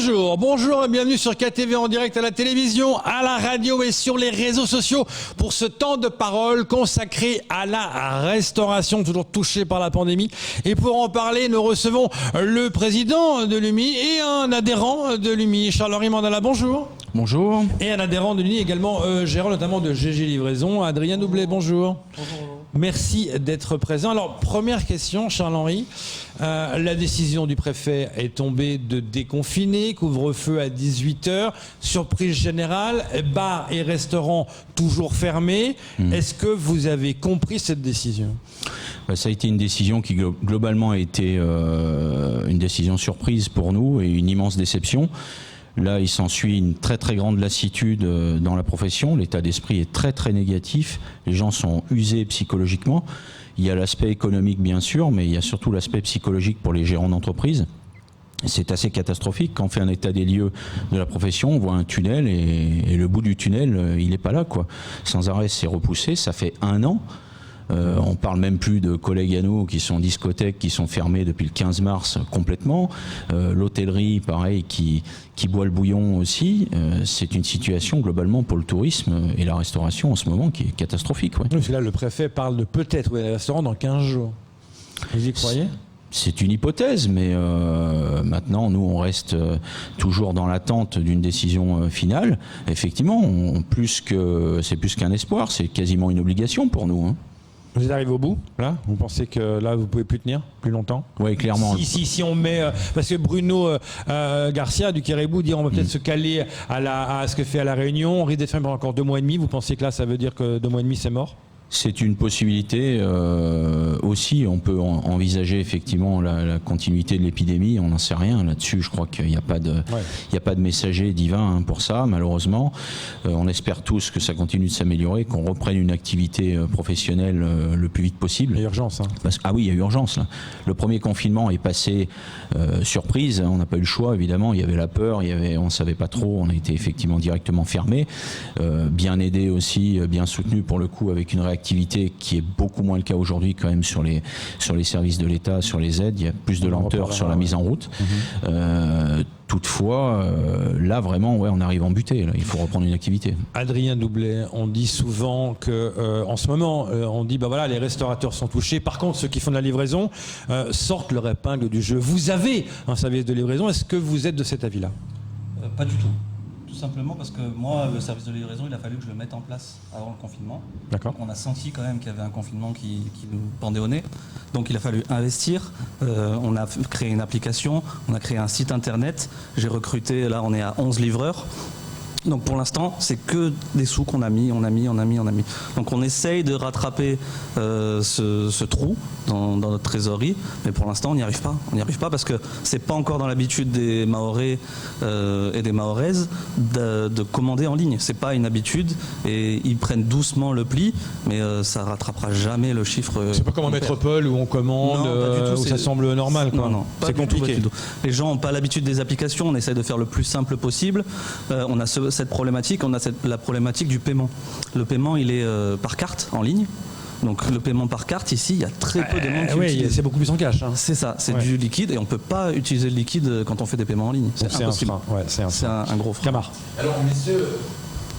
Bonjour, bonjour et bienvenue sur KTV en direct à la télévision, à la radio et sur les réseaux sociaux pour ce temps de parole consacré à la restauration, toujours touchée par la pandémie. Et pour en parler, nous recevons le président de l'UMI et un adhérent de l'UMI, Charles-Henri Mandala. Bonjour. Bonjour. Et un adhérent de l'UMI également, gérant notamment de GG Livraison, Adrien Doublet. Bonjour. Bonjour. Merci d'être présent. Alors, première question, Charles-Henri. La décision du préfet est tombée de déconfiner, couvre-feu à 18h, surprise générale, bars et restaurants toujours fermés. Est-ce que vous avez compris cette décision ? Ça a été une décision qui globalement a été une décision surprise pour nous et une immense déception. Là, il s'ensuit une très très grande lassitude dans la profession. L'état d'esprit est très très négatif. Les gens sont usés psychologiquement. Il y a l'aspect économique bien sûr, mais il y a surtout l'aspect psychologique pour les gérants d'entreprise. C'est assez catastrophique. Quand on fait un état des lieux de la profession, on voit un tunnel et le bout du tunnel, il n'est pas là, quoi. Sans arrêt, c'est repoussé. Ça fait 1 an. On parle même plus de collègues à nous qui sont discothèques, qui sont fermées depuis le 15 mars complètement. L'hôtellerie, pareil, qui boit le bouillon aussi. C'est une situation globalement pour le tourisme et la restauration en ce moment qui est catastrophique. Ouais. Parce que là, le préfet parle de peut-être ouvrir les restaurants dans 15 jours. Vous y croyez ? C'est une hypothèse, mais maintenant, nous, on reste toujours dans l'attente d'une décision finale. Effectivement, c'est plus qu'un espoir, c'est quasiment une obligation pour nous. Hein. Vous êtes arrivé au bout, là ? Vous pensez que là, vous pouvez plus tenir plus longtemps ? Oui, clairement. Si on met... parce que Bruno Garcia du Caribou dit on va peut-être se caler à ce que fait à La Réunion. On risque d'être fermé pendant encore 2 mois et demi. Vous pensez que là, ça veut dire que 2 mois et demi, c'est mort ? C'est une possibilité aussi. On peut envisager effectivement la continuité de l'épidémie. On n'en sait rien là-dessus. Je crois qu'il n'y a pas de messager divin pour ça, malheureusement. On espère tous que ça continue de s'améliorer, qu'on reprenne une activité professionnelle le plus vite possible. Il y a urgence. Hein. Ah oui, il y a urgence. Là. Le premier confinement est passé surprise. On n'a pas eu le choix, évidemment. Il y avait la peur. On ne savait pas trop. On a été effectivement directement fermé. Bien aidé aussi, bien soutenu pour le coup avec une réactivité qui est beaucoup moins le cas aujourd'hui quand même sur les services de l'État, sur les aides. Il y a plus de lenteur sur la mise en route. Toutefois, là vraiment, on arrive en butée. Là. Il faut reprendre une activité. Adrien Doublet, on dit souvent que, en ce moment, on dit les restaurateurs sont touchés. Par contre, ceux qui font de la livraison sortent leur épingle du jeu. Vous avez un service de livraison. Est-ce que vous êtes de cet avis-là ? Pas du tout. Tout simplement parce que moi, le service de livraison, il a fallu que je le mette en place avant le confinement. D'accord. Donc on a senti quand même qu'il y avait un confinement qui nous pendait au nez. Donc il a fallu investir. On a créé une application, on a créé un site internet. J'ai recruté, là on est à 11 livreurs. Donc pour l'instant, c'est que des sous qu'on a mis. Donc on essaye de rattraper ce trou dans notre trésorerie, mais pour l'instant on n'y arrive pas. On n'y arrive pas parce que c'est pas encore dans l'habitude des Mahorais et des Mahoraises de commander en ligne. C'est pas une habitude et ils prennent doucement le pli, mais ça rattrapera jamais le chiffre. C'est pas comme en métropole où on commande, où ça semble normal. Quoi. Non, c'est compliqué. Tout. Les gens n'ont pas l'habitude des applications. On essaye de faire le plus simple possible. On a cette problématique, la problématique du paiement. Le paiement, il est par carte en ligne. Donc le paiement par carte, ici, il y a très peu de monde qui utilise. C'est beaucoup plus en cash. Hein. C'est ça, c'est du liquide et on ne peut pas utiliser le liquide quand on fait des paiements en ligne. C'est impossible. C'est un gros frein. Camar. Alors messieurs,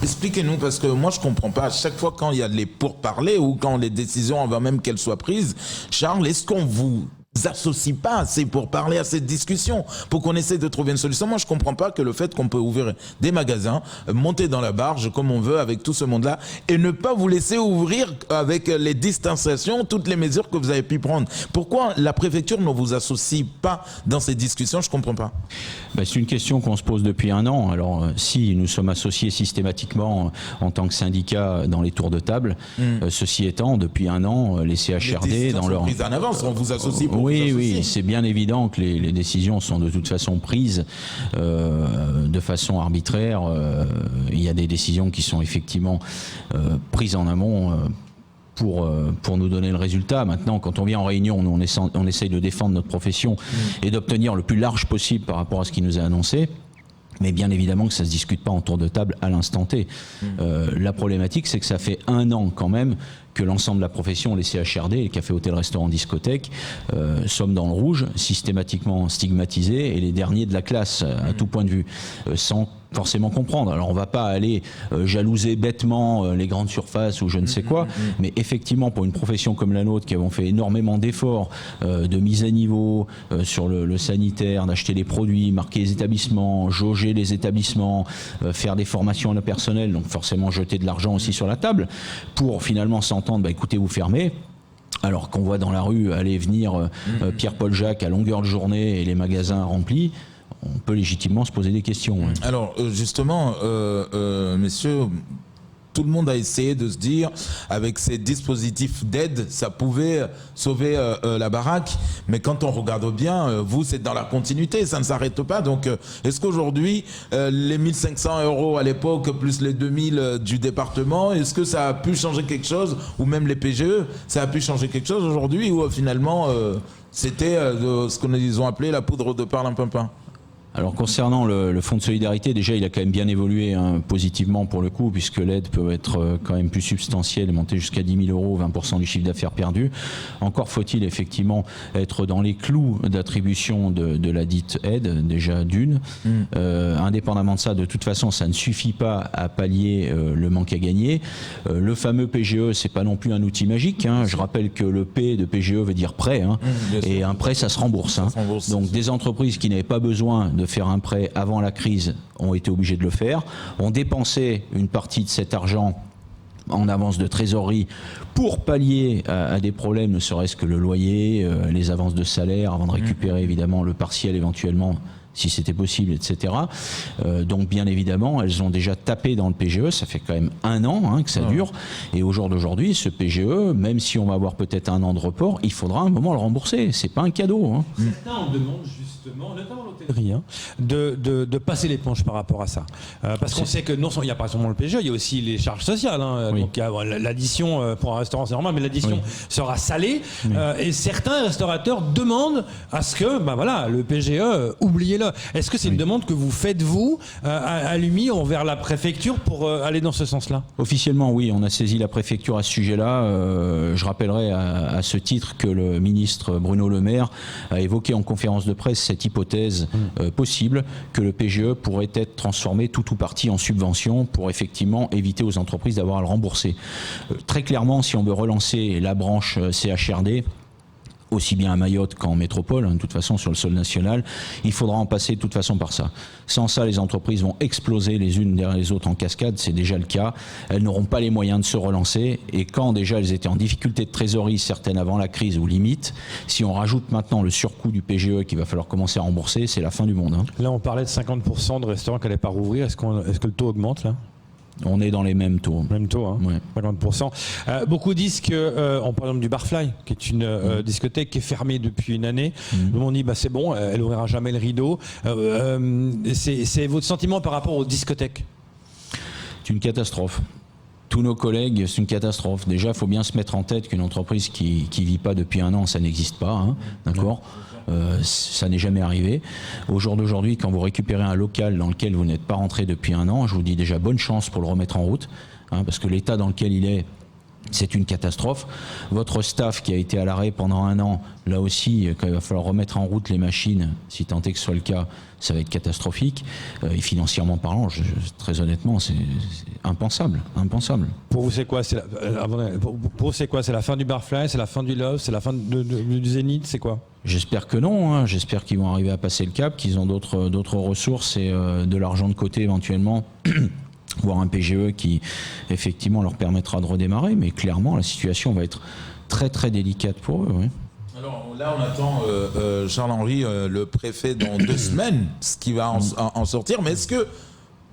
expliquez-nous, parce que moi je ne comprends pas. À chaque fois quand il y a les pourparlers ou quand les décisions, avant même qu'elles soient prises, Charles, est-ce qu'on vous associe pas assez pour parler à cette discussion, pour qu'on essaie de trouver une solution? Moi je comprends pas que le fait qu'on peut ouvrir des magasins, monter dans la barge comme on veut avec tout ce monde-là et ne pas vous laisser ouvrir avec les distanciations, toutes les mesures que vous avez pu prendre. Pourquoi la préfecture ne vous associe pas dans ces discussions? Je comprends pas. C'est une question qu'on se pose depuis 1 an. Alors si nous sommes associés systématiquement en tant que syndicat dans les tours de table, ceci étant, depuis 1 an, les CHRD dans leur... prises en avance, on vous associe pour Oui, c'est bien évident que les décisions sont de toute façon prises de façon arbitraire. Il y a des décisions qui sont effectivement prises en amont pour nous donner le résultat. Maintenant, quand on vient en réunion, on essaye de défendre notre profession et d'obtenir le plus large possible par rapport à ce qui nous est annoncé. Mais bien évidemment que ça ne se discute pas en tour de table à l'instant T. La problématique, c'est que ça fait 1 an quand même que l'ensemble de la profession, les CHRD, les cafés, hôtels, restaurants, discothèques, sommes dans le rouge, systématiquement stigmatisés et les derniers de la classe à tout point de vue, sans forcément comprendre. Alors on ne va pas aller jalouser bêtement les grandes surfaces ou je ne sais quoi, mais effectivement pour une profession comme la nôtre qui avons fait énormément d'efforts de mise à niveau sur le sanitaire, d'acheter les produits, marquer les établissements, jauger les établissements, faire des formations à nos personnels, donc forcément jeter de l'argent aussi sur la table pour finalement s'entendre, écoutez, vous fermez. Alors qu'on voit dans la rue aller venir Pierre-Paul Jacques à longueur de journée et les magasins remplis, on peut légitimement se poser des questions. Ouais. Alors justement, messieurs, tout le monde a essayé de se dire, avec ces dispositifs d'aide, ça pouvait sauver la baraque. Mais quand on regarde bien, vous, c'est dans la continuité, ça ne s'arrête pas. Donc, est-ce qu'aujourd'hui, les 1 500 € à l'époque, plus les 2 000 du département, est-ce que ça a pu changer quelque chose? Ou même les PGE, ça a pu changer quelque chose aujourd'hui? Ou finalement, c'était ce qu'ils ont appelé la poudre de parlimpinpin? Alors concernant le fonds de solidarité, déjà il a quand même bien évolué positivement pour le coup, puisque l'aide peut être quand même plus substantielle et monter jusqu'à 10 000 €, 20% du chiffre d'affaires perdu. Encore faut-il effectivement être dans les clous d'attribution de la dite aide, déjà d'une. Indépendamment de ça, de toute façon, ça ne suffit pas à pallier le manque à gagner. Le fameux PGE, c'est pas non plus un outil magique. Hein. Je rappelle que le P de PGE veut dire prêt, hein. Et un prêt, ça se rembourse. Hein. Donc des entreprises qui n'avaient pas besoin de faire un prêt avant la crise ont été obligés de le faire, ont dépensé une partie de cet argent en avance de trésorerie pour pallier à des problèmes, ne serait-ce que le loyer, les avances de salaire, avant de récupérer évidemment le partiel éventuellement si c'était possible, etc. Donc bien évidemment, elles ont déjà tapé dans le PGE, ça fait quand même 1 an que ça dure, et au jour d'aujourd'hui, ce PGE, même si on va avoir peut-être 1 an de report, il faudra un moment le rembourser, c'est pas un cadeau. Hein. Certains en demandent justement, notamment l'hôtellerie, de passer l'éponge par rapport à ça. Parce qu'on sait que non seulement il n'y a pas seulement le PGE, il y a aussi les charges sociales. Hein. Oui. Donc l'addition, pour un restaurant c'est normal, mais l'addition sera salée, et certains restaurateurs demandent à ce que, le PGE, oubliez-le. Est-ce que c'est une demande que vous faites, vous, à l'UMI, envers la préfecture pour aller dans ce sens-là? Officiellement, oui, on a saisi la préfecture à ce sujet-là. Je rappellerai à ce titre que le ministre Bruno Le Maire a évoqué en conférence de presse cette hypothèse possible que le PGE pourrait être transformé tout ou partie en subvention pour effectivement éviter aux entreprises d'avoir à le rembourser. Très clairement, si on veut relancer la branche CHRD, aussi bien à Mayotte qu'en métropole, de toute façon sur le sol national, il faudra en passer de toute façon par ça. Sans ça, les entreprises vont exploser les unes derrière les autres en cascade, c'est déjà le cas. Elles n'auront pas les moyens de se relancer, et quand déjà elles étaient en difficulté de trésorerie, certaines avant la crise ou limite, si on rajoute maintenant le surcoût du PGE qu'il va falloir commencer à rembourser, c'est la fin du monde. Hein. Là, on parlait de 50% de restaurants qui n'allaient pas rouvrir. Est-ce que le taux augmente là ? On est dans les mêmes taux. Même taux, hein, ouais. 50%. Beaucoup disent que, on parle du Barfly, qui est une discothèque qui est fermée depuis 1 année. On dit, c'est bon, elle ouvrira jamais le rideau. C'est votre sentiment par rapport aux discothèques ? C'est une catastrophe. Tous nos collègues, c'est une catastrophe. Déjà, il faut bien se mettre en tête qu'une entreprise qui vit pas depuis 1 an, ça n'existe pas. Hein, d'accord ? Ça n'est jamais arrivé. Au jour d'aujourd'hui, quand vous récupérez un local dans lequel vous n'êtes pas rentré depuis 1 an, je vous dis déjà bonne chance pour le remettre en route, hein, parce que l'état dans lequel il est, c'est une catastrophe. Votre staff qui a été à l'arrêt pendant 1 an, là aussi, quand il va falloir remettre en route les machines, si tant est que ce soit le cas, ça va être catastrophique. Et financièrement parlant, très honnêtement, c'est impensable. Pour vous, c'est quoi ? C'est la fin du Barfly, c'est la fin du Love, c'est la fin du Zénith, c'est quoi ? J'espère que non. Hein. J'espère qu'ils vont arriver à passer le cap, qu'ils ont d'autres ressources et de l'argent de côté éventuellement. Voire un PGE qui effectivement leur permettra de redémarrer, mais clairement la situation va être très très délicate pour eux. Oui. Alors là on attend Charles-Henri, le préfet, dans 2 semaines, ce qui va en sortir, mais est-ce que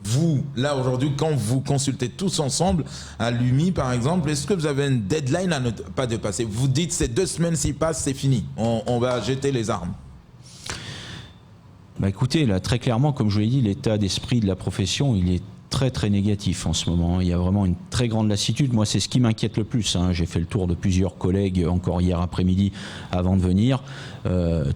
vous, là aujourd'hui, quand vous consultez tous ensemble à l'UMI par exemple, est-ce que vous avez une deadline à ne pas dépasser ? Vous dites ces 2 semaines s'y passent, c'est fini, on va jeter les armes. Écoutez, là très clairement, comme je vous l'ai dit, l'état d'esprit de la profession, il est très très négatif en ce moment. Il y a vraiment une très grande lassitude. Moi, c'est ce qui m'inquiète le plus. J'ai fait le tour de plusieurs collègues encore hier après-midi avant de venir.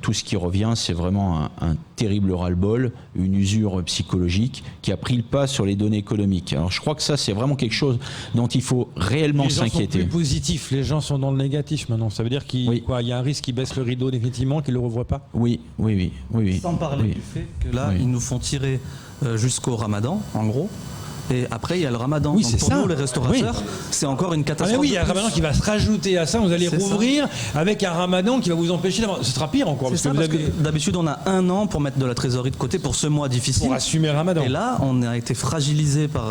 Tout ce qui revient, c'est vraiment un terrible ras-le-bol, une usure psychologique qui a pris le pas sur les données économiques. Alors je crois que ça, c'est vraiment quelque chose dont il faut réellement s'inquiéter. Les gens sont plus positifs, les gens sont dans le négatif maintenant. Ça veut dire qu'il y a un risque qu'ils baissent le rideau définitivement, qu'ils ne le revoient pas. Oui. Sans parler du fait que là, ils nous font tirer jusqu'au Ramadan, en gros. Et après, il y a le Ramadan. Oui, donc c'est pour ça. nous, les restaurateurs, c'est encore une catastrophe. Oui, il y a un Ramadan qui va se rajouter à ça. Vous allez C'est rouvrir avec un Ramadan qui va vous empêcher d'avoir. Ce sera pire encore. C'est ça, parce que d'habitude, on a 1 an pour mettre de la trésorerie de côté pour ce mois difficile. Pour assumer le Ramadan. Et là, on a été fragilisé par,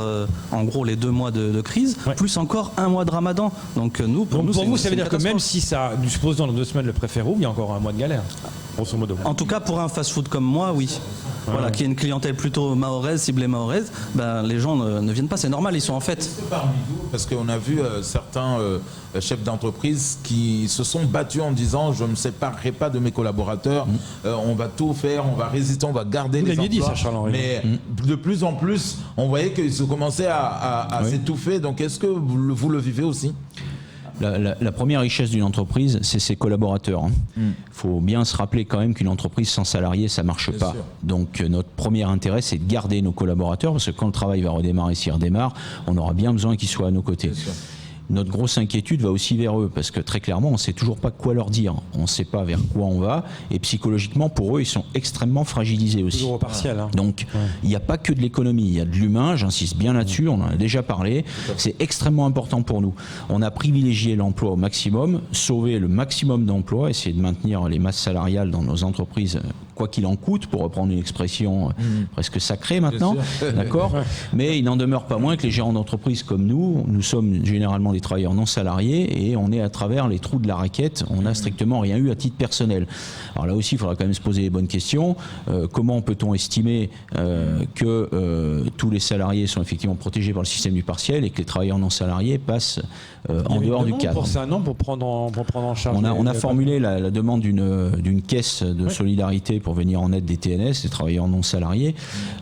en gros, les 2 mois de crise, plus encore 1 mois de Ramadan. Donc nous, pour vous, ça veut dire que même si ça, supposons dans 2 semaines le préfet rouvre, il y a encore un mois de galère. Grosso modo. En tout cas, pour un fast-food comme moi, oui. Voilà, qui est une clientèle plutôt mahoraise, ciblée mahoraise, les gens ne viennent pas, c'est normal, ils sont en fête. Parmi vous, parce qu'on a vu certains chefs d'entreprise qui se sont battus en disant je ne me séparerai pas de mes collaborateurs, on va tout faire, on va résister, on va garder les emplois. Dit ça, Charles-Henri. Mais de plus en plus, on voyait qu'ils se commençaient à s'étouffer. Donc est-ce que vous le vivez aussi ? La première richesse d'une entreprise, c'est ses collaborateurs. Faut bien se rappeler quand même qu'une entreprise sans salariés, ça marche pas. Sûr. Donc notre premier intérêt, c'est de garder nos collaborateurs, parce que quand le travail va redémarrer, s'il redémarre, on aura bien besoin qu'ils soient à nos côtés. Notre grosse inquiétude va aussi vers eux, parce que très clairement, on ne sait toujours pas quoi leur dire. On ne sait pas vers quoi on va. Et psychologiquement, pour eux, ils sont extrêmement fragilisés aussi. Toujours au partiel. Donc, il n'y a pas que de l'économie, il y a de l'humain, j'insiste bien là-dessus, on en a déjà parlé. C'est extrêmement important pour nous. On a privilégié l'emploi au maximum, sauver le maximum d'emplois, essayer de maintenir les masses salariales dans nos entreprises, quoi qu'il en coûte, pour reprendre une expression presque sacrée maintenant. D'accord ? Mais il n'en demeure pas moins que les gérants d'entreprise comme nous sommes généralement des travailleurs non salariés et on est à travers les trous de la raquette, on n'a strictement rien eu à titre personnel. Alors là aussi, il faudra quand même se poser les bonnes questions. Comment peut-on estimer que tous les salariés sont effectivement protégés par le système du partiel et que les travailleurs non salariés passent en dehors du cadre? C'est un an pour prendre en charge. On a formulé la demande d'une caisse de solidarité pour venir en aide des TNS, des travailleurs non salariés.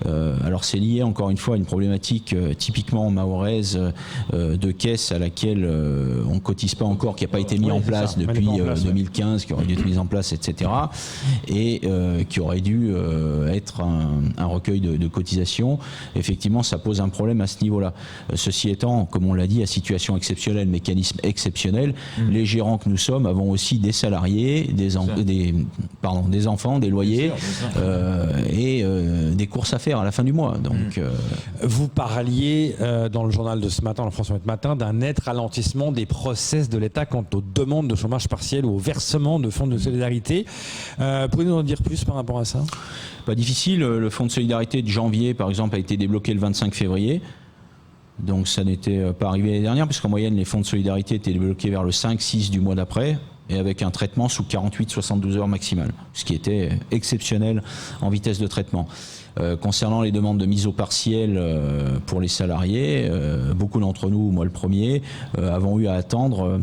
Alors c'est lié encore une fois à une problématique typiquement mahoraise de caisse à laquelle on ne cotise pas encore, qui n'a pas été mis en place depuis 2015, qui aurait dû être mis en place, etc. Et qui aurait dû être un recueil de cotisations. Effectivement, ça pose un problème à ce niveau-là. Ceci étant, comme on l'a dit, à situation exceptionnelle, mécanisme exceptionnel, les gérants que nous sommes avons aussi des salariés, des enfants, des loyers et des courses à faire à la fin du mois. Donc, vous parliez dans le journal de ce matin, la France Matin, d'un net ralentissement des process de l'État quant aux demandes de chômage partiel ou au versement de fonds de solidarité. Pouvez-vous nous en dire plus par rapport à ça ? Pas difficile. Le fonds de solidarité de janvier, par exemple, a été débloqué le 25 février. Donc ça n'était pas arrivé l'année dernière, puisqu'en moyenne, les fonds de solidarité étaient débloqués vers le 5-6 du mois d'après, et avec un traitement sous 48-72 heures maximales, ce qui était exceptionnel en vitesse de traitement. Concernant les demandes de mise au partiel pour les salariés, beaucoup d'entre nous, moi le premier, avons eu à attendre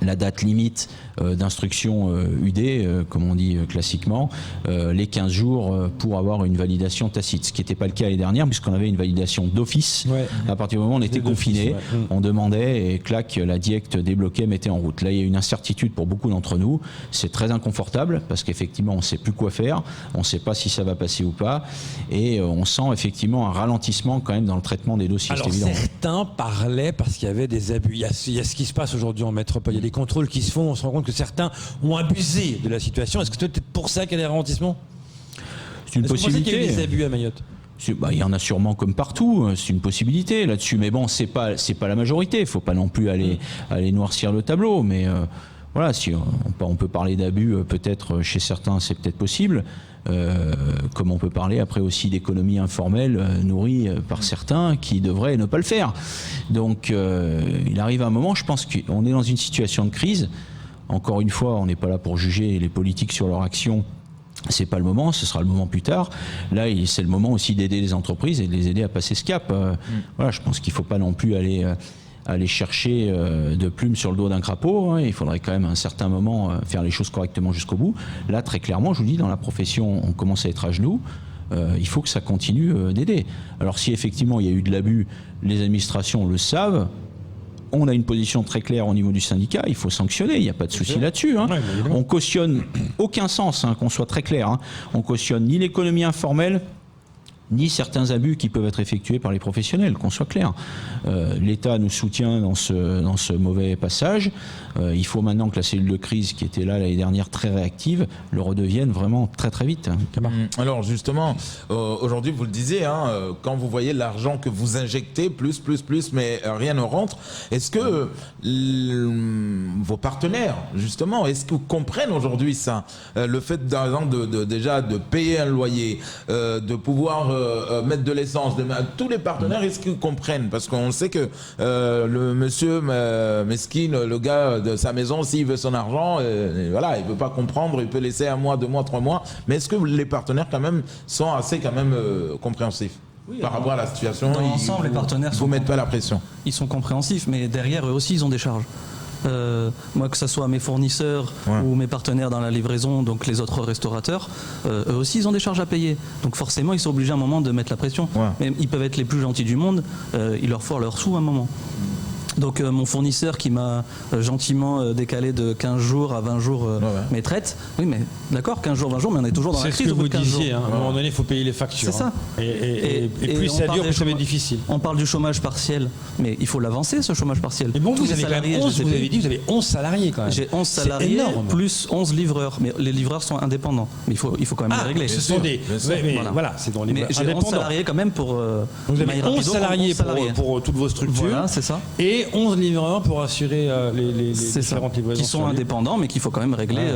la date limite d'instruction UD, comme on dit classiquement, les 15 jours pour avoir une validation tacite. Ce qui n'était pas le cas l'année dernière, puisqu'on avait une validation d'office. À partir du moment où on était confiné, on demandait et clac, la DIECT débloquait, mettait en route. Là, il y a une incertitude pour beaucoup d'entre nous. C'est très inconfortable, parce qu'effectivement, on ne sait plus quoi faire. On ne sait pas si ça va passer ou pas. Et on sent effectivement un ralentissement quand même dans le traitement des dossiers. Alors, certains parlaient, parce qu'il y avait des abus. Il y a ce qui se passe aujourd'hui en métropole. Il y a des contrôles qui se font. On se rend compte que certains ont abusé de la situation. Est-ce que c'est peut-être pour ça qu'il y a des ralentissements ? C'est une possibilité. Est-ce que vous pensez qu'il y a eu des abus à Mayotte ? Il y en a sûrement comme partout, c'est une possibilité là-dessus. Mais bon, c'est pas la majorité. Il ne faut pas non plus aller noircir le tableau. Mais voilà, si on peut parler d'abus, peut-être chez certains, c'est peut-être possible. Comme on peut parler après aussi d'économie informelle nourrie par certains qui devraient ne pas le faire. Donc il arrive un moment, je pense qu'on est dans une situation de crise. Encore une fois, on n'est pas là pour juger les politiques sur leur action. C'est pas le moment, ce sera le moment plus tard. Là, c'est le moment aussi d'aider les entreprises et de les aider à passer ce cap. Voilà, je pense qu'il ne faut pas non plus aller chercher de plumes sur le dos d'un crapaud. Il faudrait quand même à un certain moment faire les choses correctement jusqu'au bout. Là, très clairement, je vous dis, dans la profession, on commence à être à genoux. il faut que ça continue d'aider. Alors si effectivement il y a eu de l'abus, les administrations le savent. On a une position très claire au niveau du syndicat, il faut sanctionner, il n'y a pas de souci là-dessus. Hein. Ouais, on cautionne aucun sens, hein, qu'on soit très clair. Hein. On cautionne ni l'économie informelle, ni certains abus qui peuvent être effectués par les professionnels, qu'on soit clair. L'État nous soutient dans ce mauvais passage. Il faut maintenant que la cellule de crise, qui était là l'année dernière très réactive, le redevienne vraiment très très vite. Alors justement, aujourd'hui vous le disiez, hein, quand vous voyez l'argent que vous injectez, plus, mais rien ne rentre, est-ce que vos partenaires, justement, est-ce qu'ils comprennent aujourd'hui ça, le fait déjà de payer un loyer, de pouvoir mettre de l'essence, tous les partenaires, est-ce qu'ils comprennent? Parce qu'on sait que le monsieur mesquine, le gars de sa maison, s'il veut son argent, voilà, il veut pas comprendre, il peut laisser 1 mois, 2 mois, 3 mois, mais est-ce que les partenaires quand même sont assez compréhensifs par rapport à la situation? Dans l'ensemble, les partenaires vous mettent pas la pression. Ils sont compréhensifs, mais derrière eux aussi ils ont des charges. Moi, que ce soit mes fournisseurs ou mes partenaires dans la livraison, donc les autres restaurateurs, eux aussi ils ont des charges à payer. Donc forcément ils sont obligés à un moment de mettre la pression. Mais ils peuvent être les plus gentils du monde, il leur faut leur sous à un moment. Donc mon fournisseur qui m'a gentiment décalé de 15 jours à 20 jours mes traites, oui mais d'accord, 15 jours, 20 jours, mais on est toujours dans la crise. C'est ce que vous disiez, hein, jours. À un moment donné il faut payer les factures. C'est ça. Et plus ça dure, plus ça va être difficile. On parle du chômage partiel, mais il faut l'avancer ce chômage partiel. Mais bon, Tous vous avez les quand même salariés, 11, vous avez dit, vous avez 11 salariés quand même. J'ai 11 salariés plus 11 livreurs, mais les livreurs sont indépendants. Mais il faut quand même les régler. Ce sont des... Voilà, c'est dans les mais j'ai 11 salariés quand même pour... Vous avez 11 salariés pour toutes vos structures. Voilà, c'est ça. Et 11 livreurs pour assurer les différentes livraisons. Qui sont indépendants, mais qu'il faut quand même régler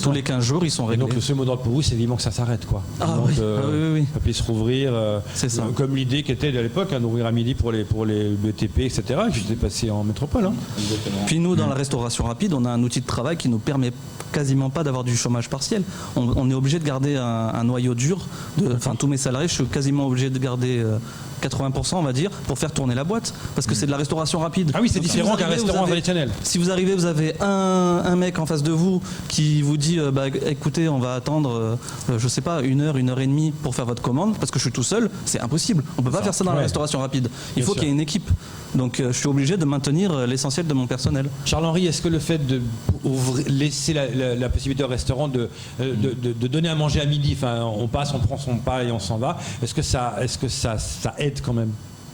tous les 15 jours, ils sont réglés. Et donc le seul mot d'ordre pour vous, c'est vivement que ça s'arrête, quoi. Oui. Ça puisse rouvrir. C'est ça. Comme l'idée qui était à l'époque, d'ouvrir à midi pour les BTP, etc. qui étaient passés en métropole. Hein. Puis nous, dans la restauration rapide, on a un outil de travail qui nous permet quasiment pas d'avoir du chômage partiel. On est obligé de garder un noyau dur. Enfin, tous mes salariés, je suis quasiment obligé de garder 80%, on va dire, pour faire tourner la boîte. Parce que c'est de la restauration rapide. Ah oui, c'est différent qu'un restaurant traditionnel. Si vous arrivez, vous avez un mec en face de vous qui vous dit écoutez, on va attendre, je sais pas, 1 heure, 1 heure et demie pour faire votre commande, parce que je suis tout seul, c'est impossible. On peut pas faire ça dans la restauration rapide. Il faut qu'il y ait une équipe. Donc je suis obligé de maintenir l'essentiel de mon personnel. Charles-Henri, est-ce que le fait de laisser la possibilité au restaurant de donner à manger à midi, enfin on passe, on prend son pas et on s'en va, est-ce que ça aide quand même?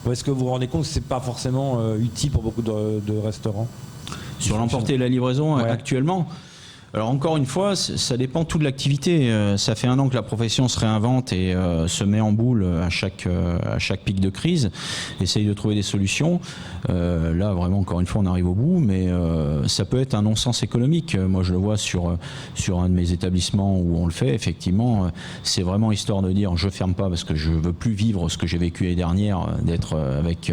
Ou est-ce que vous vous rendez compte que c'est pas forcément utile pour beaucoup de restaurants? Sur l'emporter et la livraison actuellement, alors encore une fois, ça dépend tout de l'activité. Ça fait 1 an que la profession se réinvente et se met en boule à chaque pic de crise, essaye de trouver des solutions. Là, vraiment, encore une fois, on arrive au bout, mais ça peut être un non-sens économique. Moi, je le vois sur un de mes établissements où on le fait. Effectivement, c'est vraiment histoire de dire je ferme pas parce que je veux plus vivre ce que j'ai vécu l'année dernière, d'être avec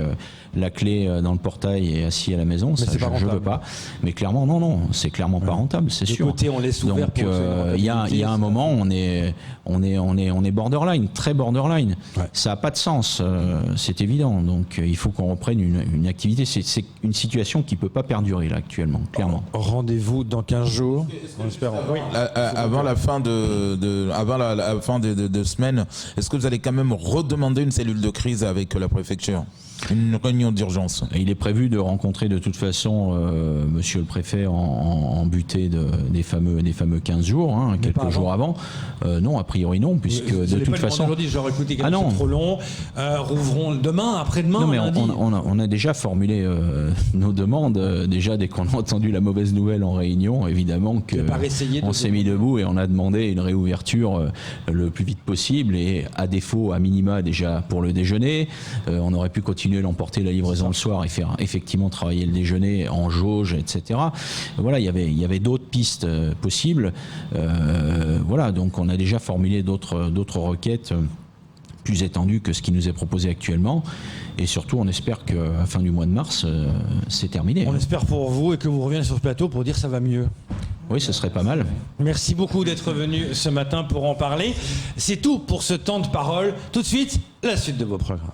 la clé dans le portail et assis à la maison. Ça, je veux pas. Mais clairement, non, c'est clairement pas rentable, c'est sûr. Côté, on laisse ouvert. Donc il y a un moment, on est borderline, très borderline. Ouais. Ça a pas de sens, c'est évident. Donc il faut qu'on reprenne une activité. C'est une situation qui peut pas perdurer là actuellement, clairement. Rendez-vous dans 15 jours. On espère. Avant la fin de semaine, est-ce que vous allez quand même redemander une cellule de crise avec la préfecture? Une réunion d'urgence. Il est prévu de rencontrer de toute façon monsieur le préfet en butée des fameux 15 jours, hein, quelques jours avant. Non, a priori non, puisque de toute façon... Aujourd'hui, j'aurais écouté c'est trop long. Rouvrons demain, après-demain, non, mais lundi. on a déjà formulé nos demandes, déjà dès qu'on a entendu la mauvaise nouvelle en réunion, évidemment qu'on s'est mis debout et on a demandé une réouverture le plus vite possible et à défaut, à minima déjà pour le déjeuner, on aurait pu continuer l'emporter la livraison le soir et faire effectivement travailler le déjeuner en jauge, etc. Voilà, il y avait d'autres pistes possibles. Voilà, donc on a déjà formulé d'autres requêtes plus étendues que ce qui nous est proposé actuellement. Et surtout, on espère qu'à la fin du mois de mars, c'est terminé. On espère pour vous et que vous reviennez sur ce plateau pour dire ça va mieux. Oui, ce serait pas mal. Merci beaucoup d'être venu ce matin pour en parler. C'est tout pour ce temps de parole. Tout de suite, la suite de vos programmes.